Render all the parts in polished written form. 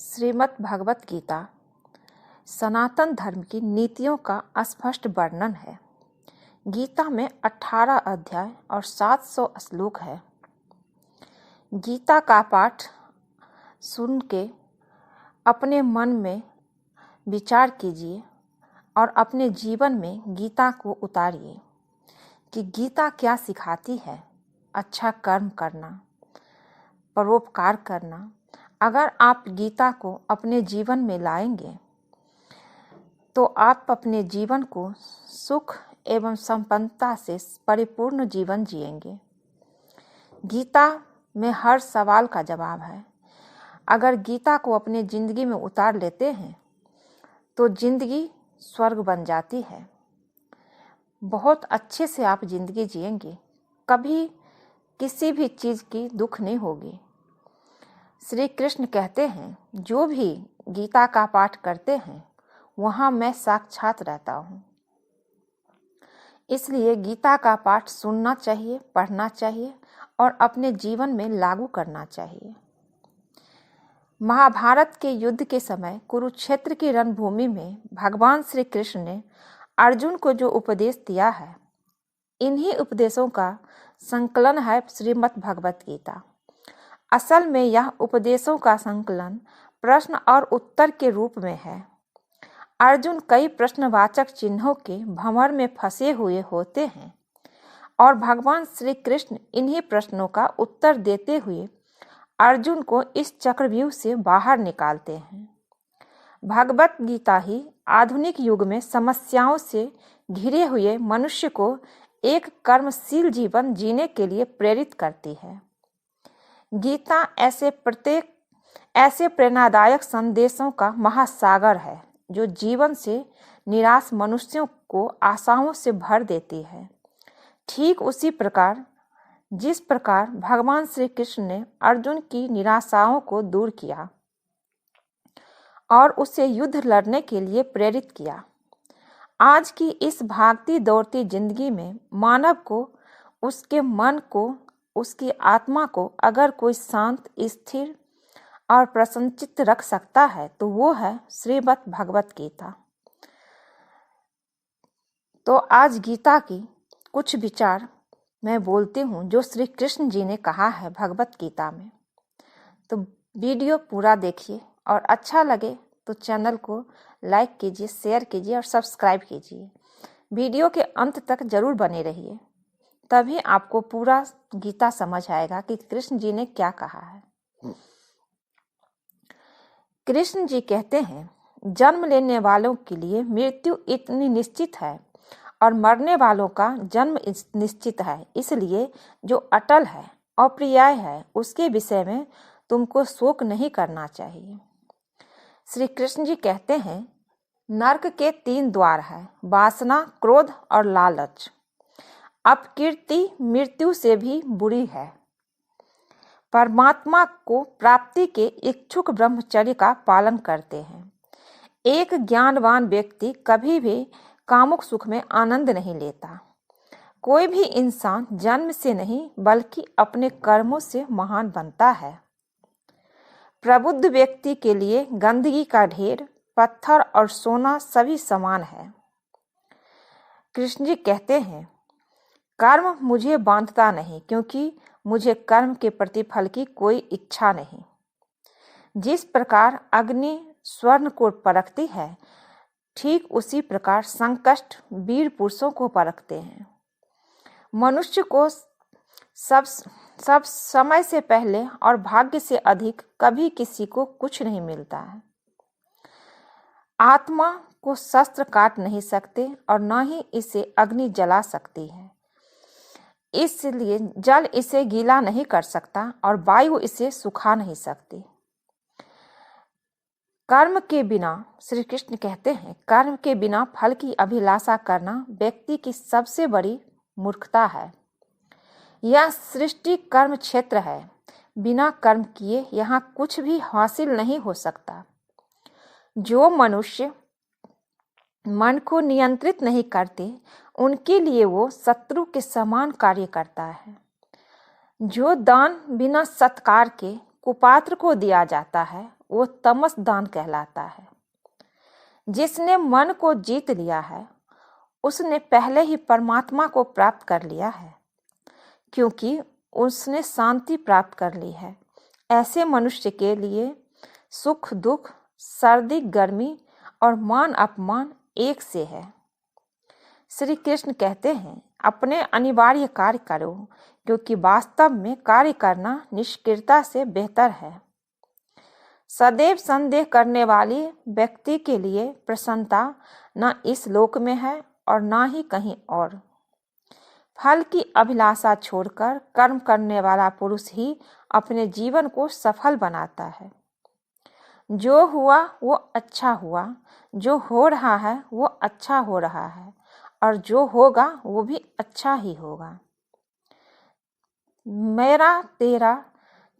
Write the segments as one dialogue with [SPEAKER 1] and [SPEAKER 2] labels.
[SPEAKER 1] श्रीमद् भगवत गीता सनातन धर्म की नीतियों का स्पष्ट वर्णन है। गीता में 18 अध्याय और 700 श्लोक है। गीता का पाठ सुन के अपने मन में विचार कीजिए और अपने जीवन में गीता को उतारिए कि गीता क्या सिखाती है। अच्छा कर्म करना, परोपकार करना। अगर आप गीता को अपने जीवन में लाएंगे तो आप अपने जीवन को सुख एवं संपन्नता से परिपूर्ण जीवन जिएंगे। गीता में हर सवाल का जवाब है। अगर गीता को अपने जिंदगी में उतार लेते हैं तो जिंदगी स्वर्ग बन जाती है। बहुत अच्छे से आप जिंदगी जिएंगे, कभी किसी भी चीज़ की दुख नहीं होगी। श्री कृष्ण कहते हैं, जो भी गीता का पाठ करते हैं वहाँ मैं साक्षात रहता हूँ। इसलिए गीता का पाठ सुनना चाहिए, पढ़ना चाहिए और अपने जीवन में लागू करना चाहिए। महाभारत के युद्ध के समय कुरुक्षेत्र की रणभूमि में भगवान श्री कृष्ण ने अर्जुन को जो उपदेश दिया है, इन्हीं उपदेशों का संकलन है श्रीमद् भगवत गीता। असल में यह उपदेशों का संकलन प्रश्न और उत्तर के रूप में है। अर्जुन कई प्रश्नवाचक चिन्हों के भंवर में फंसे हुए होते हैं और भगवान श्री कृष्ण इन्हीं प्रश्नों का उत्तर देते हुए अर्जुन को इस चक्रव्यूह से बाहर निकालते हैं। भगवत गीता ही आधुनिक युग में समस्याओं से घिरे हुए मनुष्य को एक कर्मशील जीवन जीने के लिए प्रेरित करती है। गीता ऐसे प्रेरणादायक संदेशों का महासागर है जो जीवन से निराश मनुष्यों को आशाओं से भर देती है। ठीक उसी प्रकार जिस प्रकार भगवान श्री कृष्ण ने अर्जुन की निराशाओं को दूर किया और उसे युद्ध लड़ने के लिए प्रेरित किया। आज की इस भागती दौड़ती जिंदगी में मानव को, उसके मन को, उसकी आत्मा को अगर कोई शांत, स्थिर और प्रसन्नचित्त रख सकता है तो वो है श्रीमद् भगवत गीता। तो आज गीता की कुछ विचार मैं बोलती हूँ जो श्री कृष्ण जी ने कहा है भगवत गीता में। तो वीडियो पूरा देखिए और अच्छा लगे तो चैनल को लाइक कीजिए, शेयर कीजिए और सब्सक्राइब कीजिए। वीडियो के अंत तक जरूर बने रहिए, तभी आपको पूरा गीता समझ आएगा कि कृष्ण जी ने क्या कहा है। कृष्ण जी कहते हैं, जन्म लेने वालों के लिए मृत्यु इतनी निश्चित है और मरने वालों का जन्म निश्चित है। इसलिए जो अटल है, अप्रियाय है, उसके विषय में तुमको शोक नहीं करना चाहिए। श्री कृष्ण जी कहते हैं, नरक के 3 द्वार है, वासना, क्रोध और लालच। अपकीर्ति मृत्यु से भी बुरी है। परमात्मा को प्राप्ति के इच्छुक ब्रह्मचर्य का पालन करते हैं। एक ज्ञानवान व्यक्ति कभी भी कामुक सुख में आनंद नहीं लेता। कोई भी इंसान जन्म से नहीं बल्कि अपने कर्मों से महान बनता है। प्रबुद्ध व्यक्ति के लिए गंदगी का ढेर, पत्थर और सोना सभी समान है। कृष्ण जी कहते हैं, कर्म मुझे बांधता नहीं, क्योंकि मुझे कर्म के प्रतिफल की कोई इच्छा नहीं। जिस प्रकार अग्नि स्वर्ण को परखती है, ठीक उसी प्रकार संकष्ट वीर पुरुषों को परखते हैं। मनुष्य को सब समय से पहले और भाग्य से अधिक कभी किसी को कुछ नहीं मिलता है। आत्मा को शस्त्र काट नहीं सकते और न ही इसे अग्नि जला सकती है। इसलिए जल इसे गीला नहीं कर सकता और वायु इसे सुखा नहीं सकती। कर्म के बिना, श्री कृष्ण कहते हैं, कर्म के बिना फल की अभिलाषा करना व्यक्ति की सबसे बड़ी मूर्खता है। यह सृष्टि कर्म क्षेत्र है। बिना कर्म किए यहाँ कुछ भी हासिल नहीं हो सकता। जो मनुष्य मन को नियंत्रित नहीं करते, उनके लिए वो शत्रु के समान कार्य करता है। जो दान बिना सत्कार के कुपात्र को दिया जाता है, वो तमस दान कहलाता है। जिसने मन को जीत लिया है उसने पहले ही परमात्मा को प्राप्त कर लिया है, क्योंकि उसने शांति प्राप्त कर ली है। ऐसे मनुष्य के लिए सुख दुख, सर्दी गर्मी और मान अपमान एक से है। श्री कृष्ण कहते हैं, अपने अनिवार्य कार्य करो, क्योंकि वास्तव में कार्य करना निष्क्रियता से बेहतर है। सदैव संदेह करने वाले व्यक्ति के लिए प्रसन्नता न इस लोक में है और न ही कहीं और। फल की अभिलाषा छोड़कर कर्म करने वाला पुरुष ही अपने जीवन को सफल बनाता है। जो हुआ वो अच्छा हुआ, जो हो रहा है वो अच्छा हो रहा है, और जो होगा वो भी अच्छा ही होगा। मेरा तेरा,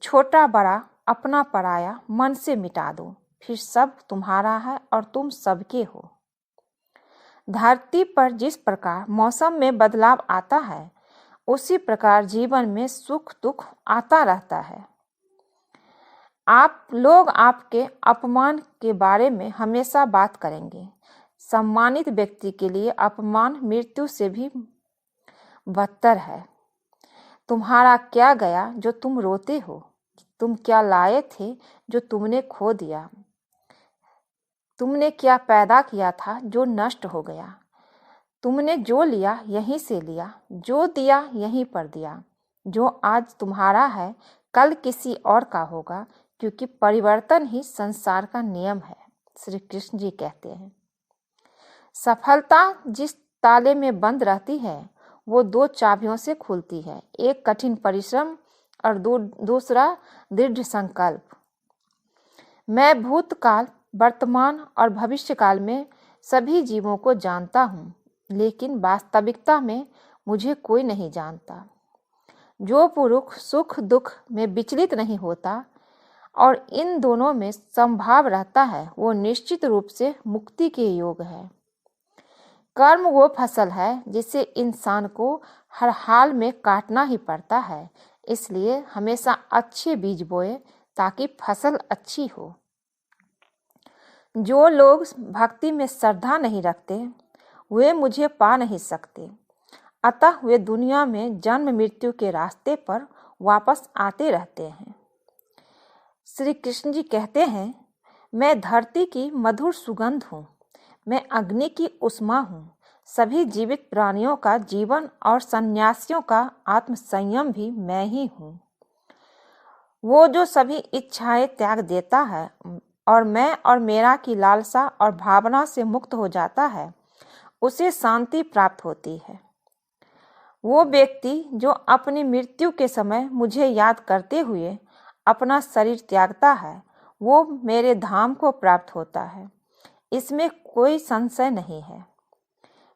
[SPEAKER 1] छोटा बड़ा, अपना पराया मन से मिटा दो, फिर सब तुम्हारा है और तुम सबके हो। धरती पर जिस प्रकार मौसम में बदलाव आता है, उसी प्रकार जीवन में सुख दुख आता रहता है। आप लोग आपके अपमान के बारे में हमेशा बात करेंगे। सम्मानित व्यक्ति के लिए अपमान मृत्यु से भी बदतर है। तुम्हारा क्या गया जो तुम रोते हो? तुम क्या लाए थे जो तुमने खो दिया? तुमने क्या पैदा किया था जो नष्ट हो गया? तुमने जो लिया यहीं से लिया, जो दिया यहीं पर दिया। जो आज तुम्हारा है कल किसी और का होगा, क्योंकि परिवर्तन ही संसार का नियम है। श्री कृष्ण जी कहते हैं, सफलता जिस ताले में बंद रहती है वो दो चाबियों से खुलती है, एक कठिन परिश्रम और दूसरा दृढ़ संकल्प। मैं भूतकाल, वर्तमान और भविष्यकाल में सभी जीवों को जानता हूँ, लेकिन वास्तविकता में मुझे कोई नहीं जानता। जो पुरुष सुख दुख में विचलित नहीं होता और इन दोनों में समभाव रहता है, वो निश्चित रूप से मुक्ति के योग है। कर्म वो फसल है जिसे इंसान को हर हाल में काटना ही पड़ता है, इसलिए हमेशा अच्छे बीज बोए ताकि फसल अच्छी हो। जो लोग भक्ति में श्रद्धा नहीं रखते वे मुझे पा नहीं सकते, अतः वे दुनिया में जन्म मृत्यु के रास्ते पर वापस आते रहते हैं। श्री कृष्ण जी कहते हैं, मैं धरती की मधुर सुगंध हूँ, मैं अग्नि की उष्मा हूँ, सभी जीवित प्राणियों का जीवन और सन्यासियों का आत्म संयम भी मैं ही हूँ। वो जो सभी इच्छाएं त्याग देता है और मैं और मेरा की लालसा और भावना से मुक्त हो जाता है, उसे शांति प्राप्त होती है। वो व्यक्ति जो अपनी मृत्यु के समय मुझे याद करते हुए अपना शरीर त्यागता है, वो मेरे धाम को प्राप्त होता है, इसमें कोई संशय नहीं है।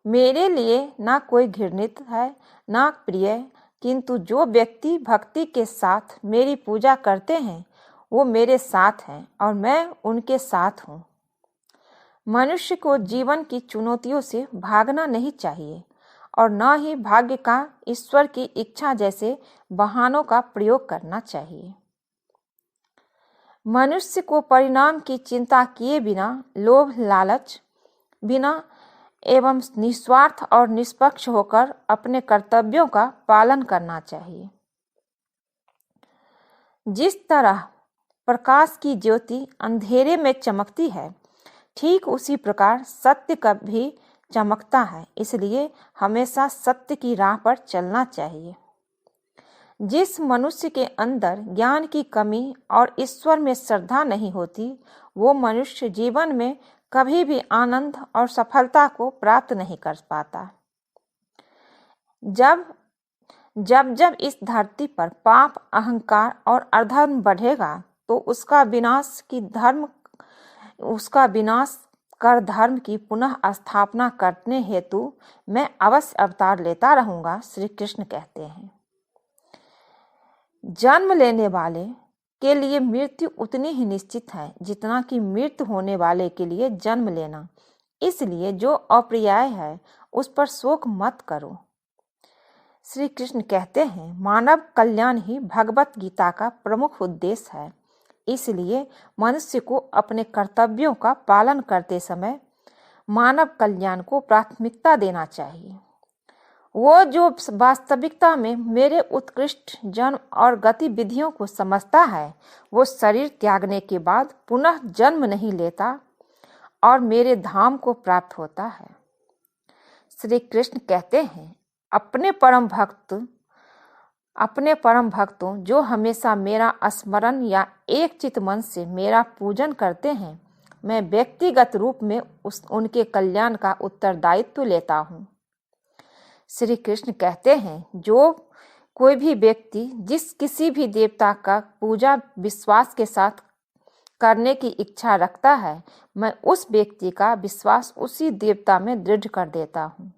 [SPEAKER 1] मेरे लिए ना कोई घृणित है ना प्रिय, किंतु जो व्यक्ति भक्ति के साथ मेरी पूजा करते हैं वो मेरे साथ हैं और मैं उनके साथ हूँ। मनुष्य को जीवन की चुनौतियों से भागना नहीं चाहिए और न ही भाग्य का ईश्वर की इच्छा जैसे बहानों का प्रयोग करना चाहिए। मनुष्य को परिणाम की चिंता किए बिना, लोभ लालच बिना एवं निस्वार्थ और निष्पक्ष होकर अपने कर्तव्यों का पालन करना चाहिए। जिस तरह प्रकाश की ज्योति अंधेरे में चमकती है, ठीक उसी प्रकार सत्य का भी चमकता है, इसलिए हमेशा सत्य की राह पर चलना चाहिए। जिस मनुष्य के अंदर ज्ञान की कमी और ईश्वर में श्रद्धा नहीं होती, वो मनुष्य जीवन में कभी भी आनंद और सफलता को प्राप्त नहीं कर पाता। जब जब इस धरती पर पाप, अहंकार और अधर्म बढ़ेगा, तो उसका विनाश कर धर्म की पुनः स्थापना करने हेतु मैं अवश्य अवतार लेता रहूंगा। श्री कृष्ण कहते हैं, जन्म लेने वाले के लिए मृत्यु उतनी ही निश्चित है जितना कि मृत्यु होने वाले के लिए जन्म लेना। इसलिए जो अप्रियाय है उस पर शोक मत करो। श्री कृष्ण कहते हैं, मानव कल्याण ही भगवत गीता का प्रमुख उद्देश्य है। इसलिए मनुष्य को अपने कर्तव्यों का पालन करते समय मानव कल्याण को प्राथमिकता देना चाहिए। वो जो वास्तविकता में मेरे उत्कृष्ट जन्म और गतिविधियों को समझता है, वो शरीर त्यागने के बाद पुनः जन्म नहीं लेता और मेरे धाम को प्राप्त होता है। श्री कृष्ण कहते हैं, अपने परम भक्तों जो हमेशा मेरा स्मरण या एक चित मन से मेरा पूजन करते हैं, मैं व्यक्तिगत रूप में उनके कल्याण का उत्तरदायित्व लेता हूँ। श्री कृष्ण कहते हैं, जो कोई भी व्यक्ति जिस किसी भी देवता का पूजा विश्वास के साथ करने की इच्छा रखता है, मैं उस व्यक्ति का विश्वास उसी देवता में दृढ़ कर देता हूँ।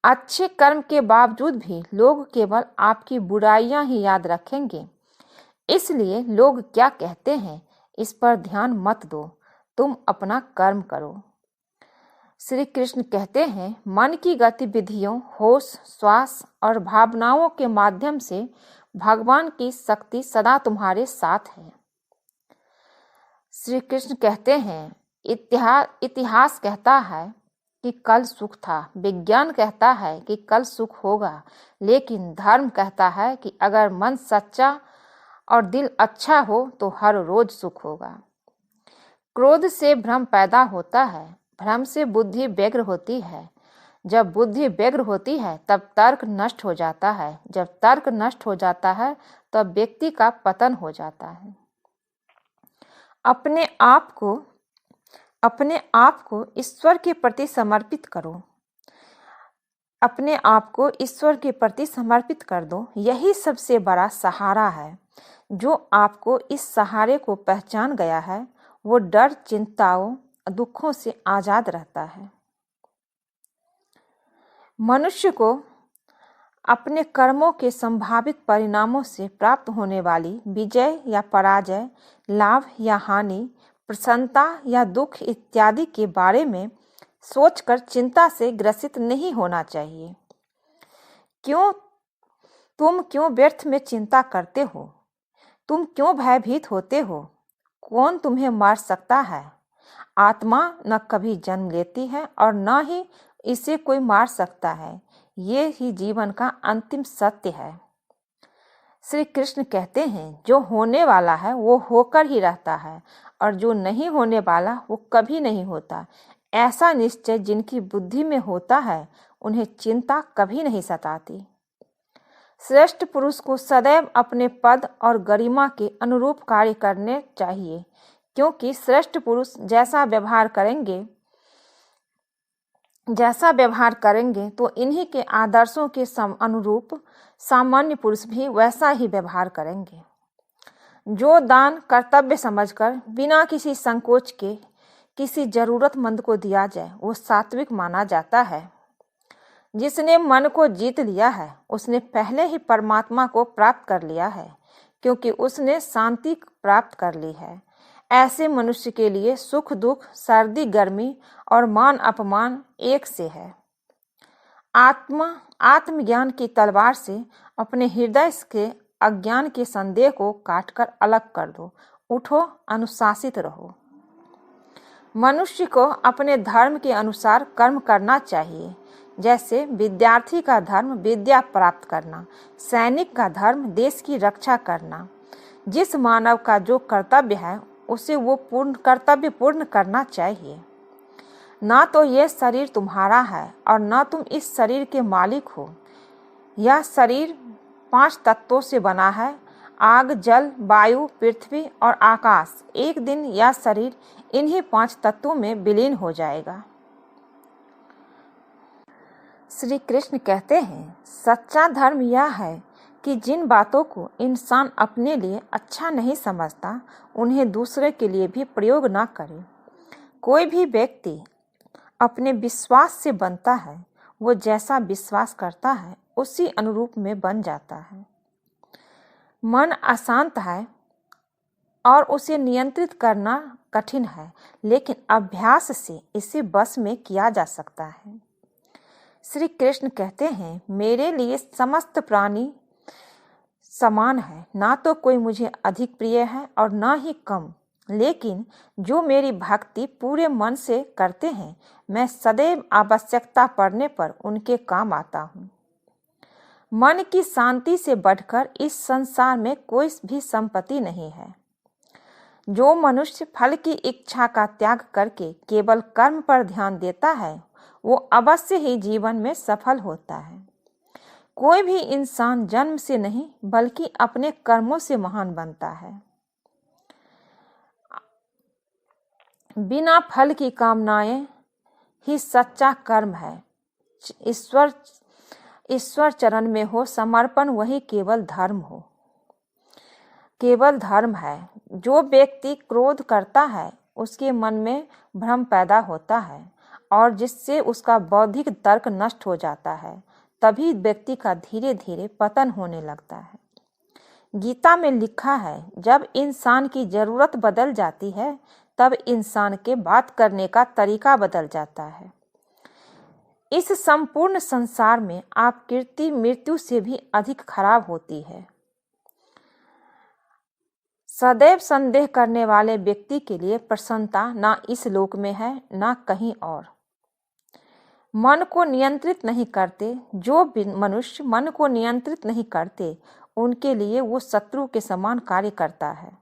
[SPEAKER 1] अच्छे कर्म के बावजूद भी लोग केवल आपकी बुराइयां ही याद रखेंगे, इसलिए लोग क्या कहते हैं इस पर ध्यान मत दो, तुम अपना कर्म करो। श्री कृष्ण कहते हैं, मन की गतिविधियों, होश, श्वास और भावनाओं के माध्यम से भगवान की शक्ति सदा तुम्हारे साथ है। श्री कृष्ण कहते हैं, इतिहास कहता है कि कल सुख था, विज्ञान कहता है कि कल सुख होगा, लेकिन धर्म कहता है कि अगर मन सच्चा और दिल अच्छा हो तो हर रोज सुख होगा। क्रोध से भ्रम पैदा होता है, भ्रम से बुद्धि व्यग्र होती है, जब बुद्धि व्यग्र होती है तब तर्क नष्ट हो जाता है, जब तर्क नष्ट हो जाता है तब व्यक्ति का पतन हो जाता है। अपने आप को ईश्वर के प्रति समर्पित करो, अपने आप को ईश्वर के प्रति समर्पित कर दो, यही सबसे बड़ा सहारा है। जो आपको इस सहारे को पहचान गया है, वो डर, चिंताओं, दुखों से आजाद रहता है। मनुष्य को अपने कर्मों के संभावित परिणामों से प्राप्त होने वाली विजय या पराजय, लाभ या हानि, प्रसन्नता या दुख इत्यादि के बारे में सोचकर चिंता से ग्रसित नहीं होना चाहिए। तुम क्यों व्यर्थ में चिंता करते हो? तुम क्यों भयभीत होते हो? कौन तुम्हें मार सकता है? आत्मा न कभी जन्म लेती है और न ही इसे कोई मार सकता है। ये ही जीवन का अंतिम सत्य है। श्री कृष्ण कहते हैं, जो होने वाला है वो होकर ही रहता है और जो नहीं होने वाला वो कभी नहीं होता। ऐसा निश्चय जिनकी बुद्धि में होता है, उन्हें चिंता कभी नहीं सताती। श्रेष्ठ पुरुष को सदैव अपने पद और गरिमा के अनुरूप कार्य करने चाहिए, क्योंकि श्रेष्ठ पुरुष जैसा व्यवहार करेंगे तो इन्हीं के आदर्शों के अनुरूप सामान्य पुरुष भी वैसा ही व्यवहार करेंगे। जो दान कर्तव्य समझकर बिना किसी संकोच के किसी जरूरतमंद को दिया जाए, वो सात्विक माना जाता है। जिसने मन को जीत लिया है, उसने पहले ही परमात्मा को प्राप्त कर लिया है, क्योंकि उसने शांति प्राप्त कर ली है। ऐसे मनुष्य के लिए सुख दुख, सर्दी गर्मी और मान अपमान एक से है। आत्मज्ञान की तलवार से अपने हृदय के अज्ञान के संदेह को काटकर अलग कर दो। उठो, अनुशासित रहो। मनुष्य को अपने धर्म के अनुसार कर्म करना चाहिए। जैसे विद्यार्थी का धर्म विद्या प्राप्त करना, सैनिक का धर्म देश की रक्षा करना। जिस मानव का जो कर्तव्य है, उसे वो कर्तव्य पूर्ण करना चाहिए। ना तो ये शरीर तुम्हारा है और ना तुम इस शरीर के मालिक हो। यह शरीर 5 तत्वों से बना है, आग, जल, वायु, पृथ्वी और आकाश। एक दिन यह शरीर इन्हीं 5 तत्वों में विलीन हो जाएगा। श्री कृष्ण कहते हैं, सच्चा धर्म यह है कि जिन बातों को इंसान अपने लिए अच्छा नहीं समझता, उन्हें दूसरे के लिए भी प्रयोग ना करे। कोई भी व्यक्ति अपने विश्वास से बनता है, वो जैसा विश्वास करता है उसी अनुरूप में बन जाता है। मन अशांत है और उसे नियंत्रित करना कठिन है, लेकिन अभ्यास से इसे बस में किया जा सकता है। श्री कृष्ण कहते हैं, मेरे लिए समस्त प्राणी समान है, ना तो कोई मुझे अधिक प्रिय है और ना ही कम, लेकिन जो मेरी भक्ति पूरे मन से करते हैं, मैं सदैव आवश्यकता पड़ने पर उनके काम आता हूँ। मन की शांति से बढ़कर इस संसार में कोई भी संपत्ति नहीं है। जो मनुष्य फल की इच्छा का त्याग करके केवल कर्म पर ध्यान देता है, वो अवश्य ही जीवन में सफल होता है। कोई भी इंसान जन्म से नहीं बल्कि अपने कर्मों से महान बनता है। बिना फल की कामनाएं ही सच्चा कर्म है। ईश्वर चरण में हो समर्पण, वही केवल धर्म है। जो व्यक्ति क्रोध करता है उसके मन में भ्रम पैदा होता है और जिससे उसका बौद्धिक तर्क नष्ट हो जाता है। तभी व्यक्ति का धीरे धीरे पतन होने लगता है। गीता में लिखा है, जब इंसान की जरूरत बदल जाती है तब इंसान के बात करने का तरीका बदल जाता है। इस संपूर्ण संसार में आप कीर्ति मृत्यु से भी अधिक खराब होती है। सदैव संदेह करने वाले व्यक्ति के लिए प्रसन्नता ना इस लोक में है ना कहीं और। मन को नियंत्रित नहीं करते, जो मनुष्य मन को नियंत्रित नहीं करते, उनके लिए वो शत्रु के समान कार्य करता है।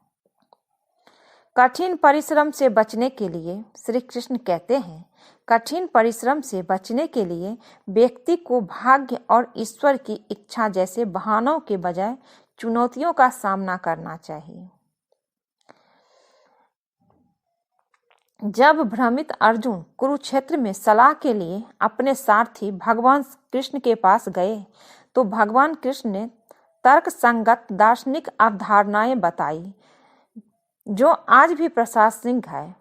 [SPEAKER 1] कठिन परिश्रम से बचने के लिए श्री कृष्ण कहते हैं, कठिन परिश्रम से बचने के लिए व्यक्ति को भाग्य और ईश्वर की इच्छा जैसे बहानों के बजाय चुनौतियों का सामना करना चाहिए। जब भ्रमित अर्जुन कुरुक्षेत्र में सलाह के लिए अपने सारथी भगवान कृष्ण के पास गए तो भगवान कृष्ण ने तर्क संगत दार्शनिक अवधारणाएं बताई जो आज भी प्रासंगिक है।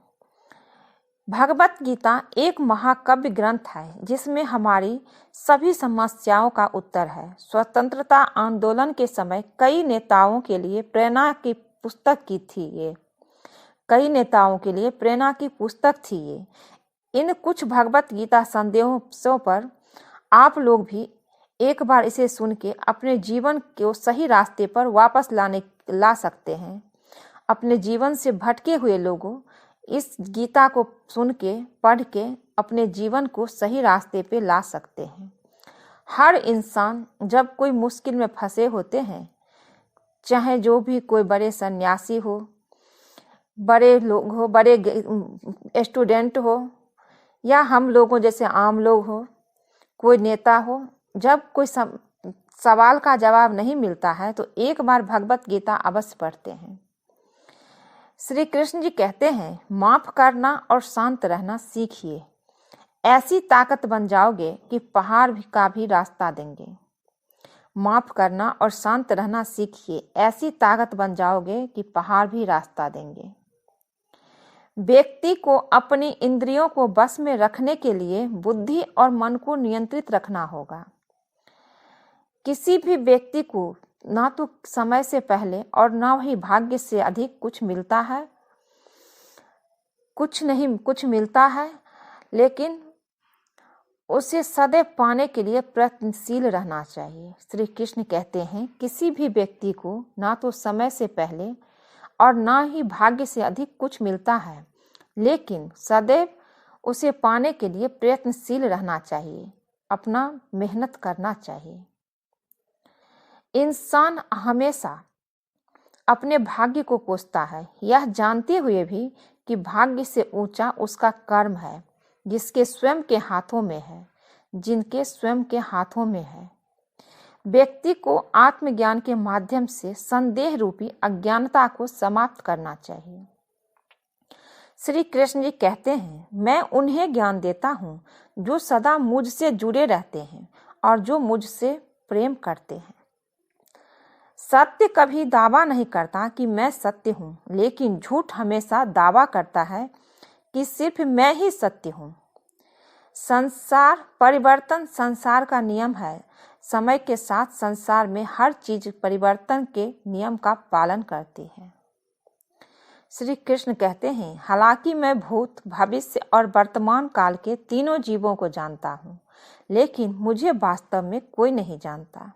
[SPEAKER 1] भगवत गीता एक महाकाव्य ग्रंथ है जिसमें हमारी सभी समस्याओं का उत्तर है। स्वतंत्रता आंदोलन के समय कई नेताओं के लिए प्रेरणा की पुस्तक थी ये। इन कुछ भगवत गीता संदेशों पर आप लोग भी एक बार इसे सुन के अपने जीवन को सही रास्ते पर वापस ला सकते हैं। अपने जीवन से भटके हुए लोगों, इस गीता को सुन के पढ़ के अपने जीवन को सही रास्ते पे ला सकते हैं। हर इंसान जब कोई मुश्किल में फंसे होते हैं, चाहे जो भी कोई बड़े सन्यासी हो, बड़े लोग हो, बड़े स्टूडेंट हो या हम लोगों जैसे आम लोग हो, कोई नेता हो, जब कोई सवाल का जवाब नहीं मिलता है तो एक बार भगवत गीता अवश्य पढ़ते हैं। श्री कृष्ण जी कहते हैं, माफ करना और शांत रहना सीखिए, ऐसी ताकत बन जाओगे कि पहाड़ का भी रास्ता देंगे। माफ करना और शांत रहना सीखिए, ऐसी ताकत बन जाओगे कि पहाड़ भी रास्ता देंगे। व्यक्ति को अपनी इंद्रियों को बस में रखने के लिए बुद्धि और मन को नियंत्रित रखना होगा। किसी भी व्यक्ति को ना तो समय से पहले और ना ही भाग्य से अधिक कुछ मिलता है, लेकिन उसे सदैव पाने के लिए प्रयत्नशील रहना चाहिए। श्री कृष्ण कहते हैं, किसी भी व्यक्ति को ना तो समय से पहले और ना ही भाग्य से अधिक कुछ मिलता है, लेकिन सदैव उसे पाने के लिए प्रयत्नशील रहना चाहिए, अपना मेहनत करना चाहिए। इंसान हमेशा अपने भाग्य को कोसता है, यह जानते हुए भी कि भाग्य से ऊंचा उसका कर्म है, जिनके स्वयं के हाथों में है। व्यक्ति को आत्मज्ञान के माध्यम से संदेह रूपी अज्ञानता को समाप्त करना चाहिए। श्री कृष्ण जी कहते हैं, मैं उन्हें ज्ञान देता हूँ जो सदा मुझसे जुड़े रहते हैं और जो मुझसे प्रेम करते हैं। सत्य कभी दावा नहीं करता कि मैं सत्य हूँ, लेकिन झूठ हमेशा दावा करता है कि सिर्फ मैं ही सत्य हूँ। संसार परिवर्तन संसार का नियम है। समय के साथ संसार में हर चीज परिवर्तन के नियम का पालन करती है। श्री कृष्ण कहते हैं, हालांकि मैं भूत, भविष्य और वर्तमान काल के तीनों जीवों को जानता हूँ, लेकिन मुझे वास्तव में कोई नहीं जानता।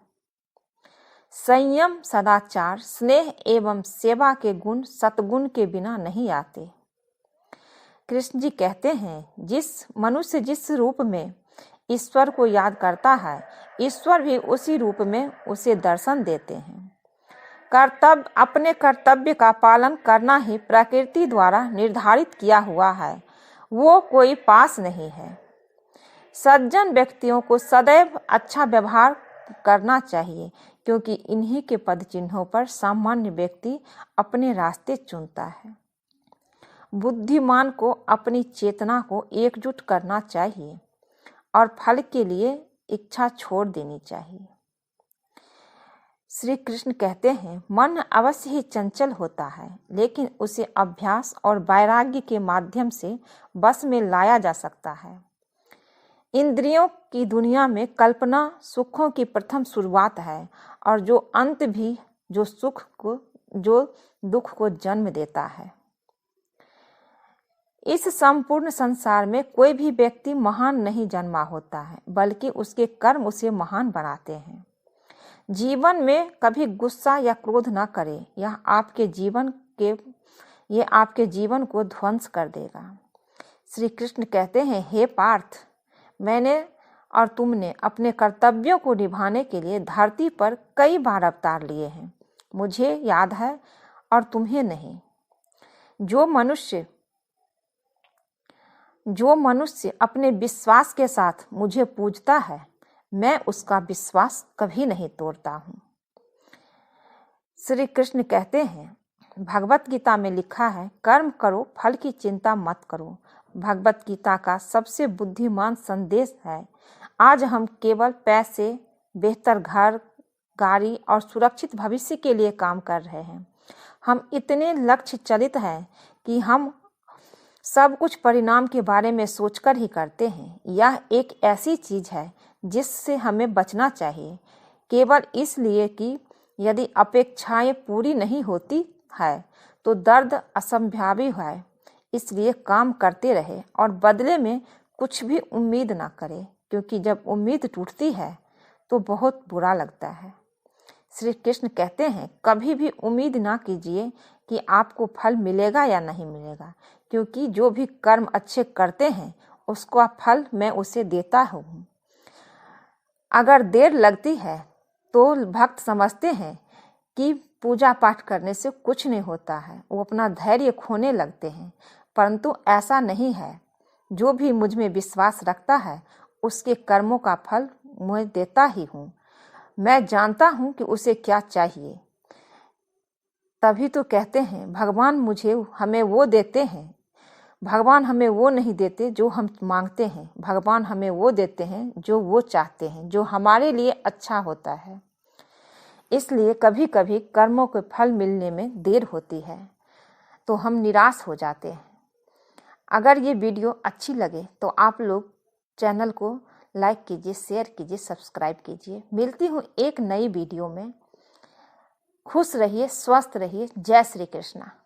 [SPEAKER 1] संयम, सदाचार, स्नेह एवं सेवा के गुण सतगुण के बिना नहीं आते। कृष्ण जी कहते हैं, जिस मनुष्य जिस रूप में ईश्वर को याद करता है, ईश्वर भी उसी रूप में उसे दर्शन देते हैं। अपने कर्तव्य का पालन करना ही प्रकृति द्वारा निर्धारित किया हुआ है, वो कोई पास नहीं है। सज्जन व्यक्तियों को सदैव अच्छा व्यवहार करना चाहिए, क्योंकि इन्हीं के पद चिन्हों पर सामान्य व्यक्ति अपने रास्ते चुनता है। बुद्धिमान को अपनी चेतना को एकजुट करना चाहिए और फल के लिए इच्छा छोड़ देनी चाहिए। श्री कृष्ण कहते हैं, मन अवश्य ही चंचल होता है, लेकिन उसे अभ्यास और वैराग्य के माध्यम से बस में लाया जा सकता है। इंद्रियों की दुनिया में कल्पना सुखों की प्रथम शुरुआत है, और जो अंत भी जो दुख को जन्म देता है। इस संपूर्ण संसार में कोई भी व्यक्ति महान नहीं जन्मा होता है, बल्कि उसके कर्म उसे महान बनाते हैं। जीवन में कभी गुस्सा या क्रोध न करें, यह आपके जीवन को ध्वंस कर देगा। श्री कृष्ण कहते हैं, हे पार्थ, मैंने और तुमने अपने कर्तव्यों को निभाने के लिए धरती पर कई बार अवतार लिए हैं। मुझे याद है और तुम्हें नहीं। जो मनुष्य अपने विश्वास के साथ मुझे पूजता है, मैं उसका विश्वास कभी नहीं तोड़ता हूँ। श्री कृष्ण कहते हैं, भगवत गीता में लिखा है, कर्म करो, फल की चिंता मत करो। भगवत गीता का सबसे बुद्धिमान संदेश है। आज हम केवल पैसे, बेहतर घर, गाड़ी और सुरक्षित भविष्य के लिए काम कर रहे हैं। हम इतने लक्ष्य चलित हैं कि हम सब कुछ परिणाम के बारे में सोचकर ही करते हैं। यह एक ऐसी चीज है जिससे हमें बचना चाहिए, केवल इसलिए कि यदि अपेक्षाएं पूरी नहीं होती है तो दर्द असंभावी है। इसलिए काम करते रहे और बदले में कुछ भी उम्मीद ना करें, क्योंकि जब उम्मीद टूटती है तो बहुत बुरा लगता है। श्री कृष्ण कहते हैं, कभी भी उम्मीद ना कीजिए कि आपको फल मिलेगा या नहीं मिलेगा, क्योंकि जो भी कर्म अच्छे करते हैं उसका फल मैं उसे देता हूँ। अगर देर लगती है तो भक्त समझते हैं कि पूजा पाठ करने से कुछ नहीं होता है, वो अपना धैर्य खोने लगते हैं, परंतु ऐसा नहीं है। जो भी मुझ में विश्वास रखता है उसके कर्मों का फल मैं देता ही हूँ। मैं जानता हूँ कि उसे क्या चाहिए। तभी तो कहते हैं, भगवान हमें वो देते हैं। भगवान हमें वो नहीं देते जो हम मांगते हैं, भगवान हमें वो देते हैं जो वो चाहते हैं, जो हमारे लिए अच्छा होता है। इसलिए कभी कभी कर्मों के फल मिलने में देर होती है तो हम निराश हो जाते हैं। अगर ये वीडियो अच्छी लगे तो आप लोग चैनल को लाइक कीजिए, शेयर कीजिए, सब्सक्राइब कीजिए। मिलती हूँ एक नई वीडियो में। खुश रहिए, स्वस्थ रहिए। जय श्री कृष्णा।